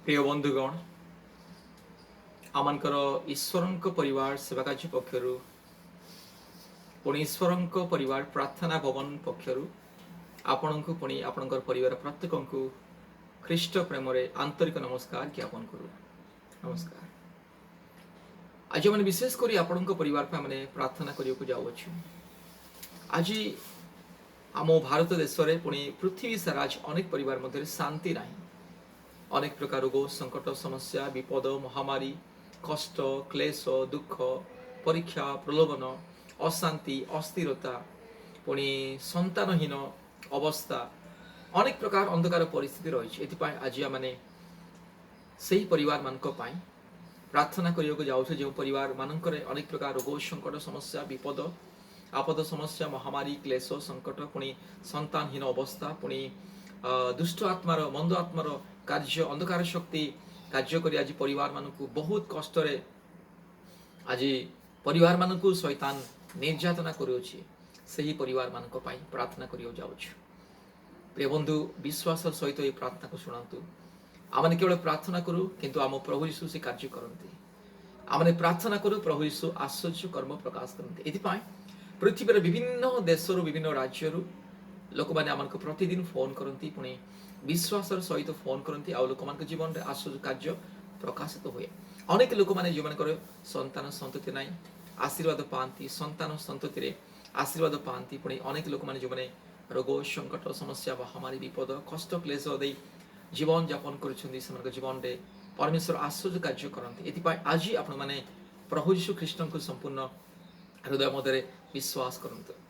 प्रिय बंधुगण आमकर ईश्वर परिवार सेवा कार्य पक्षर पुणी ईश्वर परिवार प्रार्थना भवन पक्षर आपण को पुणी आपणकर परिवार प्रत्येक को ख्रीष्ट प्रेम आंतरिक नमस्कार ज्ञापन करू। नमस्कार। आज मैंने विशेषकर आपण परिवार पर मैंने प्रार्थना करने जाऊँ। आज आम भारत देश में पुणी पृथ्वी सारा आज अनेक परिवार मध्य शांति ना, अनेक प्रकार रोग संकट समस्या विपद महामारी कष्ट क्लेश दुख परीक्षा प्रलोभन अशांति अस्थिरता पुणी संतानहीन अवस्था अनेक प्रकार अंधकार परिस्थिति रही। आज मैंने से ही परिवार मान प्रार्थना करने जाऊँ जो परिवार मानक अनेक प्रकार रोग संकट समस्या विपद आपद समस्या महामारी क्लेश संकट पुणी संतानहीन अवस्था पुणी दुष्ट आत्मार मंद आत्मार कार्य अंधकार शक्ति कार्य करी आज परिवार मानकु बहुत कष्ट आज परिवार मानकु शैतान निर्यातना करुछि। सही परिवार मानक पाई प्रार्थना करियो जाउछु। प्रिय बंधु विश्वास सहित ये प्रार्थना को शुणु। आमने केवल प्रार्थना करूँ किंतु आम प्रभु यीशु से कार्य करते। आमने प्रार्थना करूँ प्रभु यीशु आश्चर्य कर्म प्रकाश करते। एथिपाई पृथ्वी विभिन्न देशर विभिन्न राज्य लोक मैंने आम प्रतिदिन फोन करती पुणी विश्वास सहित फोन करती आ लोक मान जीवन में आश्चर्य कार्य प्रकाशित हुए। अनेक लोक मैंने जो मान संतान संतति ना आशीर्वाद पाती संतान संतति आशीर्वाद पाती पुणी अनेक लोक मैंने जो मैंने रोग संकट समस्या महामारी विपद कष्ट क्लेश दे जीवन यापन कर जीवन में परमेश्वर आश्चर्य कार्य करते। एथिपाई आज आपण मैंने प्रभु यीशु ख्रीष्ट को संपूर्ण हृदय मध्य विश्वास करते।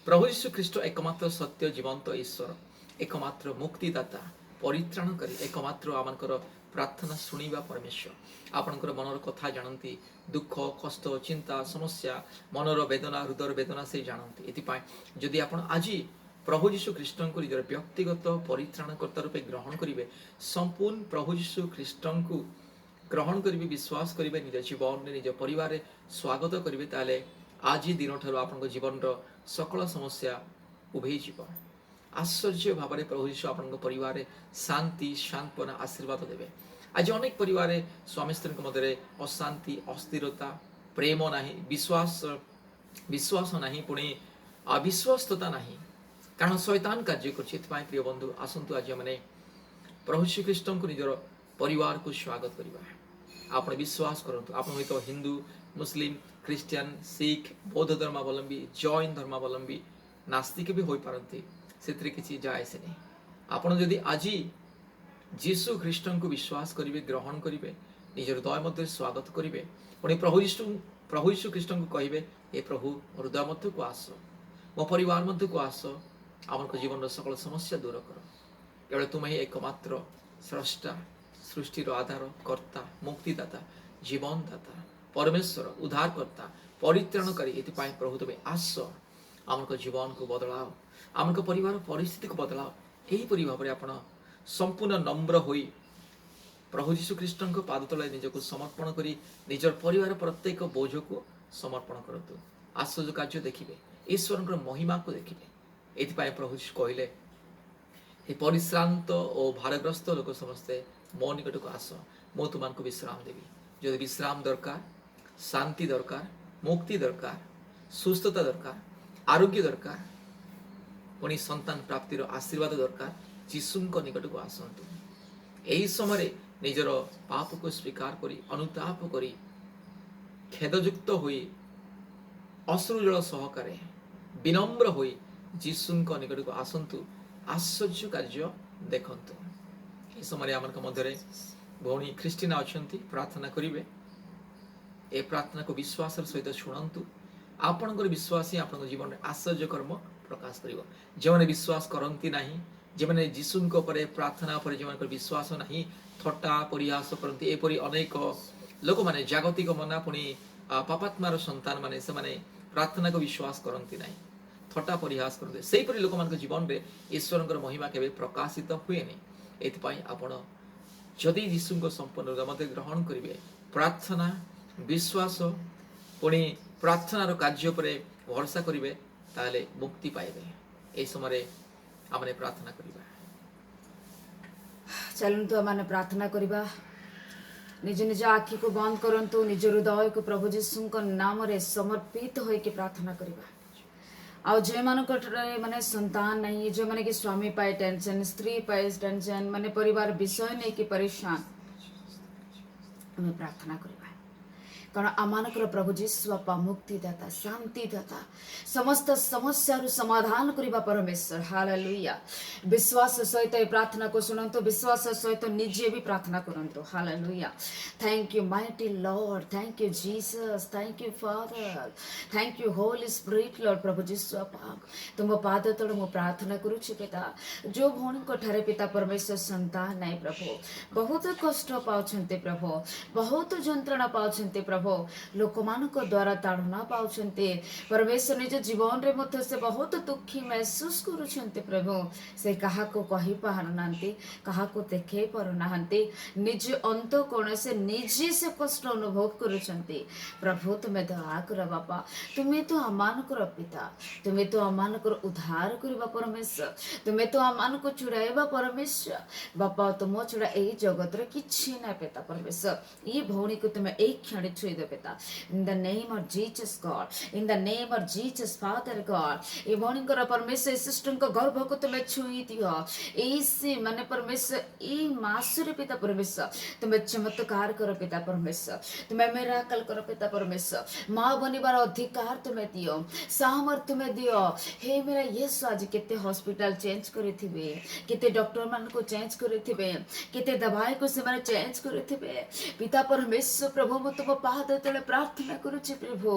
प्रभु यीशु ख्रीष्ट एकमात्र सत्य जीवंत ईश्वर एकमात्र मुक्तिदाता परित्राणकारी एकमात्र आमकर प्रार्थना शुणा परमेश्वर आपणकर मनर कथा जानती दुख कष्ट चिंता समस्या मनर वेदना हृदय वेदना से जानती। एथिपाई जदि आपण आज प्रभु यीशु ख्रीष्ट को निजर व्यक्तिगत परित्राणकर्ता रूपे ग्रहण करेंगे संपूर्ण प्रभु यीशु ख्रीष्ट को ग्रहण करेंगे विश्वास करेंगे निज जीवन में निज परिवार स्वागत करेंगे ताले आज दिन ठार आप जीवन सकल समस्या उभे जीव। आश्चर्य भाव में प्रभु यीशु आपण परिवार शांति सांत्वना आशीर्वाद देवे। आज अनेक परिवार स्वामी स्त्री मध्य अशांति अस्थिरता प्रेम ना विश्वास विश्वास ना पुणी अविश्वस्तता ना कारण शैतान कार्य कर। प्रिय बंधु आसतु आज मैंने प्रभु श्री ख्रीष्ट को निजर परिवार को स्वागत करवा। आप विश्वास करूँ आप हूँ हिंदू मुस्लिम क्रिश्चियन सिख बौद्ध धर्मावलंबी जैन धर्मावलंबी नास्तिक भी हो पारती से किसी जाए से नहीं। आपड़ जदि आज जीशु ख्रीष्ट को विश्वास करेंगे ग्रहण करेंगे निजर हृदय मध्य स्वागत करेंगे पुणी प्रभु यीशु ख्रीष्ट को कहे हे प्रभु हृदय मध्य को आस मो परिवार मध्य को आस आम जीवन सकल समस्या दूर कर केवल तुम्हें ही एकमात्र स्रष्टा सृष्टिर आधार कर्ता मुक्तिदाता जीवनदाता परमेश्वर उद्धारकर्ता परित्राणकारी। एथिपाई प्रभु तुम्हें आस आम जीवन को बदलाओ आम परिवार परिस्थिति को बदलाओ। यहीपरि भाव में आप संपूर्ण नम्र हो प्रभु यीशु ख्रीष्ट पाद तले निजक समर्पण करी निजर परिवार प्रत्येक बोझ को समर्पण करतु। आश्चर्य कार्य देखिए ईश्वर महिमा को देखिए। एथिपाई प्रभु कहले हे परिश्रांत और भारग्रस्त लोक समस्ते मो निकट को आस मु तुमको विश्राम देवी। जो विश्राम दरकार शांति दरकार मुक्ति दरकार सुस्थता दरकार आरोग्य दरकार पुणी संतान प्राप्तिर आशीर्वाद दरकार जीशु निकट को आसतु। यही समय निजर पाप को स्वीकार करी अनुताप करी खेदयुक्त हुई अश्रुजल सहकारे विनम्र हुई जीशु निकट को आसतु आश्चर्य कार्य देखंतु। ये समय आम मध्य भौणी ख्रीस्टिना अच्छा प्रार्थना करेंगे ए प्रार्थना को विश्वास सहित शुणु। आपणकर विश्वास ही आप जीवन में आश्चर्य कर्म प्रकाश कर। जो मैंने विश्वास करती ना जो मैंने जीशु प्रार्थना पर जो विश्वास ना थट्टा परिहास करती एपरी अनेक लोक मैंने जागतिक मना पुणी पापात्मार संतान मैंने से प्रार्थना को विश्वास करती ना थट्टा परिहास करते से लोक मान जीवन में ईश्वर महिमा केवे प्रकाशित हुए नहीं। एथिपाई आपण जदि यीशु को संपूर्ण मत ग्रहण करेंगे प्रार्थना विश्वास पुणी प्रार्थनार कार्य पर भरसा करेंगे ताले मुक्ति पाइबे। यह समय आमने प्रार्थना करिबा। चलतु आम प्रार्थना करवा निज निज आखि को बंद करंतु निज हृदय को प्रभु जीशु नाम रे समर्पित होइके प्रार्थना करवा आउ जो माने संतान नहीं जो माने कि स्वामी पाए टेंशन स्त्री पाए टेंशन माने परिवार विषय नहीं कि परेशान हमें प्रार्थना करवा कारण आमानकर प्रभु जीशु बापा मुक्तिदाता शांतिदाता समस्त समस्या समाधान करवा परमेश्वर हालेलुया विश्वास सहित प्रार्थना को सुनंतु विश्वास सहित निजे भी प्रार्थना करंतु hallelujah thank you mighty lord thank you Jesus thank you father thank you holy spirit lord प्रभु जीशु बापा तुम पाद तले मु प्रार्थना करूछि पिता जो भौणी को ठारे पिता परमेश्वर संतान नहीं प्रभु बहुत कष्ट पाउछन्ते प्रभु बहुत जंत्रणा पाउछन्ते प्रभु लोक मान द्वारा ताड़ना पाउछन्ते परमेश्वर निज जीवन रे मध्य से बहुत दुखी महसूस करुछन्ते प्रभु से कहा को कहि पारनांती कहा को देखे पारनांती निज अंत कोण से निजे से कष्ट अनुभव करुछन्ते प्रभु तुम्हें दया कर बापा तुम्हें तो अमान कर पिता तुम्हें तो अमान कर उद्धार करबा परमेश्वर तुम्हें तो अमान को छुड़ाइबा परमेश्वर बापा तुम छुड़ा एई जगत रे किछि ना पिता परमेश्वर ये भौणी को तुम्हें एक क्षण छुई दो पिता in the name of Jesus God in the name of Jesus father God ये भौणी को परमेश्वर सिस्टम को गर्भ को तुम्हें छुई दियो ऐसे माने परमेश्वर ए मासुर पिता परमेश्वर तुम्हें चमत्कार करो पिता परमेश्वर तुम्हें मिराकल करो पिता परमेश्वर मां बनिबार अधिकार तुम्हें दियो सामर्थ्य तुम्हें दियो हे मेरा यीशु आज केते हॉस्पिटल चेंज करिथिबे केते डॉक्टर मान को चेंज करिथिबे केते दवाई को से माने चेंज करिथिबे पिता परमेश्वर प्रभु मो तुम पाद तले प्रार्थना करूछि प्रभु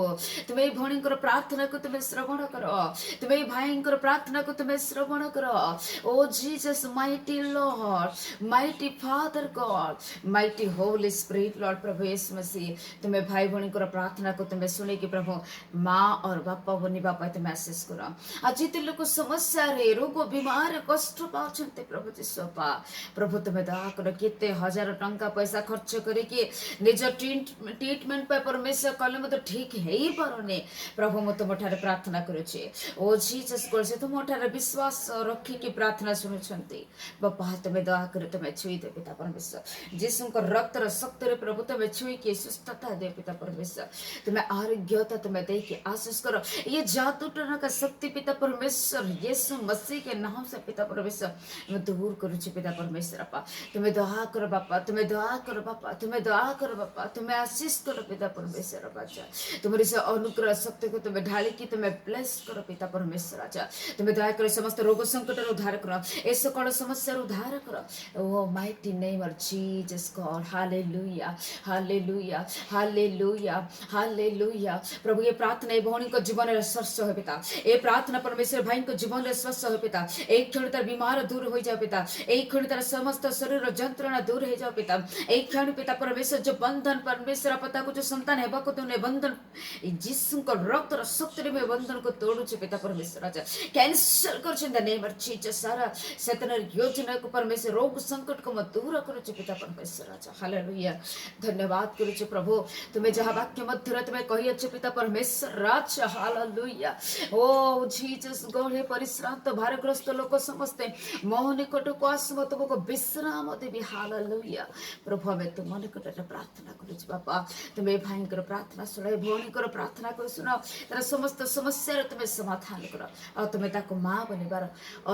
तुम्हें भौणी प्रार्थना को तुम्हें श्रवण करो तुम्हें भाई प्रार्थना को तुम्हें श्रवण करो ओ Jesus mighty lord mighty father god mighty holy spirit lord प्रभु यीशु मसीह तुम्हें भाई भौणी प्रार्थना को तुम्हें सुने कि प्रभु माँ और बापा बनी बापा तुम्हें आशीष करो आज जिते लोग समस्या रे रोग बीमार कष्ट पाउछन्ते प्रभु जीशु बापा प्रभु तुम्हें दया कर केते हजार टंका पैसा खर्च करके निज ट्रीटमेंट पे परमेश्वर कले मत ठीक हेई पारुने प्रभु मो तुम ठारे प्रार्थना करूछि ओ जीसस गॉड से तुम ठारे विश्वास रखी कि प्रार्थना सुनुछन्ते बापा तुम्हें दया कर तुम्हें छुई दे पिता परमेश्वर यीशु को रक्त र शक्ति रे प्रभु तुम्हें छुई के सुस्थता दे पिता परमेश्वर तुम्हें आरोग्यता तुम्हें दे के आशीष करो ये जादू टोना का शक्ति पिता परमेश्वर यीशु मसीह के नाम से पिता परमेश्वर मैं दूर करूछि पिता परमेश्वर बापा तुम्हें दया करो बापा तुम्हें दया करो बापा तुम्हें दया करो बापा तुम्हें आशीष करो पिता परमेश्वर बाचा तुम्हारी से अनुग्रह शक्ति को तुम्हें ढाली की तुम्हें ब्लेस करो पिता परमेश्वर आचा तुम्हें दया करो समस्त रोग संकट उद्धार करो ए सकल समस्या उद्धार करो ओ mighty name of Jesus god hallelujah hallelujah hallelujah hallelujah प्रभु ये प्रार्थना ए भौणी को जीवन रे स्वस्थ हो पिता ए प्रार्थना परमेश्वर भाई को जीवन रे स्वस्थ हो पिता एक क्षण तार बीमार दूर हो जाओ पिता एक क्षण तार समस्त शरीर जंत्रणा दूर हो जाओ पिता एक क्षण पिता परमेश्वर जो बंधन परमेश्वर पता को जो संतान हेबा को तुमने बंधन यीशु को रक्त र शक्ति रे में बंधन को तोड़ू छ पिता परमेश्वर राजा कैंसिल कर छ in the name of Jesus सारा शैतान योजना को परमेश्वर रोग संकट को मत दूर करो छ पिता परमेश्वर राजा हालेलुया धन्यवाद करू छ प्रभु तुम्हें जहाँ वाक्य मध्य तुम्हें कही छ पिता परमेश्वर राजा हालेलुया ओ जीसस गॉड हे परिश्रांत भारग्रस्त लोक समस्ते मोह निकट को आसम तुमको विश्राम देवी हालेलुया प्रभु हमें तुम निकट प्रार्थना करू छ बापा तुम्हें भाई प्रार्थना सुनाई भौणी प्रार्थना कर सुनाओ तार समस्त समस्या तुम्हें समाधान करो और तुम्हें ताको माँ बनिबार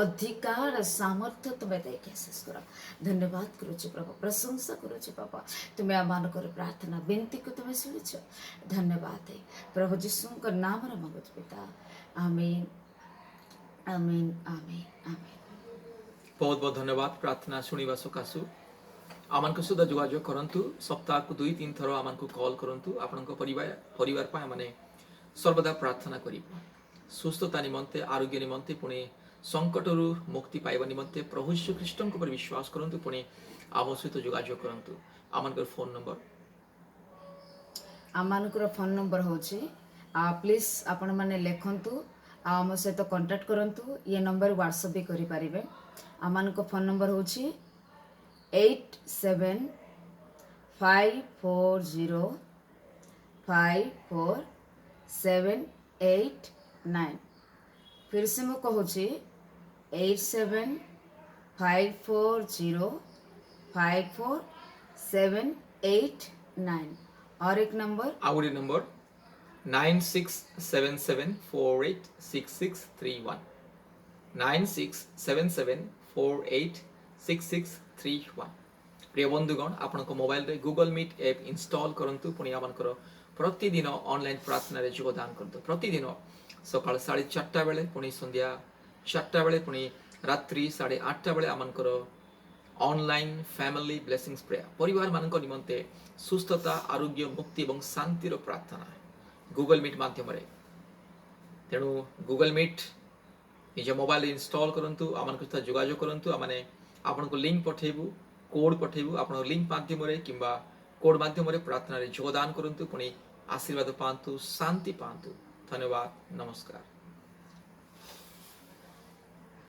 अधिकार सामर्थ्य तुम्हें देके शेष करो धन्यवाद करुछि प्रभु प्रशंसा करुछि बाबा तुम्हें आमान कर प्रार्थना विनती को तुम्हें सुनिछ धन्यवाद है प्रभु यीशु का नाम रे मांगुछ पिता आमीन आमीन आमीन आमीन बहुत बहुत धन्यवाद प्रार्थना सुनिबा सकाशु आमान को सुधा जोगाजोग करंतु सप्ताह को 2-3 थर आमान को कॉल करंतु आपन को परिवार पाए माने सर्वदा प्रार्थना करिबो सुस्थता निमंते आरोग्य निमंते पुणे संकटरू मुक्ति पाइबा निमंते प्रभु यीशु ख्रीष्ट को पर विश्वास करंतु पुणे आम सहित जोगाजोग करंतु आमान को फोन नंबर आमान को फोन नंबर होची प्लीज आपण माने लेखंतु आम सहित कांटेक्ट करंतु ये नंबर व्हाट्सएप भी करि परिबे आमान को फोन नंबर होची 8754054789 फिर से मु कहूँ 8754054789 5479 और एक नंबर ଆଉ ଗୋଟେ ନମ୍ବର 9677486631 9677486631 প্রিয় বন্ধুগণ আপনার মোবাইলে গুগল মিট এপ ইনস্টল করন্তু পুনি আমানকৰ প্রতিদিন অনলাইন প্রার্থনারে যোগদান করন্তু প্রতিদিন সকাল 4:30 বেলে পুনি সন্ধ্যা 4টা বেলে পুনি রাত্রি 8:30 বেলে আমানকৰ অনলাইন ফ্যামিলি ব্লেসিংস প্রেয়ার পরিবার মানক নিমন্তে সুস্থতা আরোগ্য মুক্তি এবং শান্তির প্রার্থনা গুগল মিট মাধ্যমে তেণু গুগল মিট নিজ মোবাইল ইনস্টল করন্তু আমানক সহ যোগাযোগ করন্তু মানে আপনার লিঙ্ক পঠাইবু কোড পঠাইবু আপনার লিঙ্ক মাধ্যমে কিংবা কোড মাধ্যমে প্রার্থনার যোগদান করন্তু পুনি আশীর্বাদ পান্তু শান্তি পান্তু ধন্যবাদ নমস্কার।